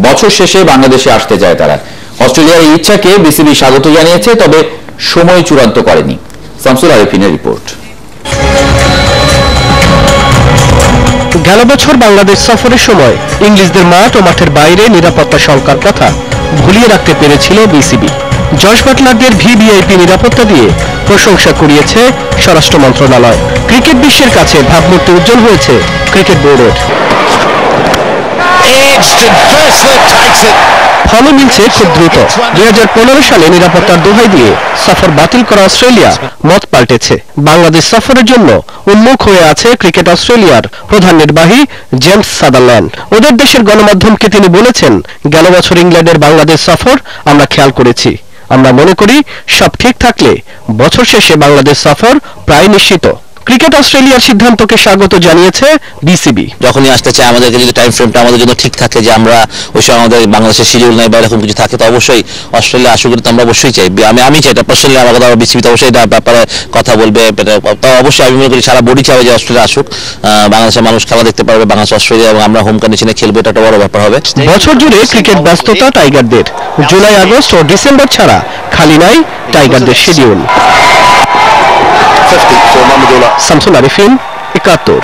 বছর শেষে বাংলাদেশে আসতে চায় তারা। অস্ট্রেলিয়ার এই ইচ্ছাকে বিসিবি স্বাগত জানিয়েছে, তবে সময় চূড়ান্ত করেনি। শামসুল আরিফিনের রিপোর্ট। গেল বছর বাংলাদেশ সফরের সময় ইংলিশদের মাঠ ও মাঠের বাইরে নিরাপত্তা শঙ্কার কথা ভুলিয়ে রাখতে পেরেছিল বিসিবি। জশ বাটলারদের ভিভিআইপি নিরাপত্তা দিয়ে প্রশংসা কুড়িয়েছে স্বরাষ্ট্র মন্ত্রণালয়। ক্রিকেট বিশ্বের কাছে ভাবমূর্তি উজ্জ্বল হয়েছে ক্রিকেট বোর্ডের। ফলও মিলছে খুব দ্রুত। 2015 সালে নিরাপত্তার দোহাই দিয়ে সফর বাতিল করা অস্ট্রেলিয়া মত পাল্টেছে। বাংলাদেশ সফরের জন্য উন্মুখ হয়ে আছে ক্রিকেট অস্ট্রেলিয়ার প্রধান নির্বাহী জেমস সাদারল্যান্ড। ওদের দেশের গণমাধ্যমকে তিনি বলেছেন, গেল বছর ইংল্যান্ডের বাংলাদেশ সফর আমরা খেয়াল করেছি। আমরা মনে করি সব ঠিক থাকলে বছর শেষে বাংলাদেশ সফর প্রায় নিশ্চিত। ক্রিকেট অস্ট্রেলিয়ার সিদ্ধান্তকে স্বাগত জানিয়েছে বিসিবি। যখনই আসতে চাই আমাদেরকে যদি টাইম ফ্রেমটা আমাদের জন্য ঠিক থাকে, যে আমরা ওই সময় আমাদের বাংলাদেশের শিডিউল নাই বা এরকম কিছু থাকে, তো অবশ্যই অস্ট্রেলিয়া আসুক, তো আমরা অবশ্যই চাই। আমি চাই এটা পার্সোনালি, আমার কথা বিসিবি তো অবশ্যই এটা ব্যাপারে কথা বলবে। তো অবশ্যই আমি মনে করি সারা বডি চাই যে অস্ট্রেলিয়া আসুক, বাংলাদেশের মানুষ খেলা দেখতে পারবে বাংলাদেশ অস্ট্রেলিয়া, এবং আমরা হোম কন্ডিশনে খেলবো, এটা একটা বড় ব্যাপার হবে। বছর জুড়ে ক্রিকেট ব্যস্ততা টাইগারদের। জুলাই, আগস্ট ও ডিসেম্বর ছাড়া খালি নাই টাইগারদের শিডিউল। শামসুল আরিফিন, 71।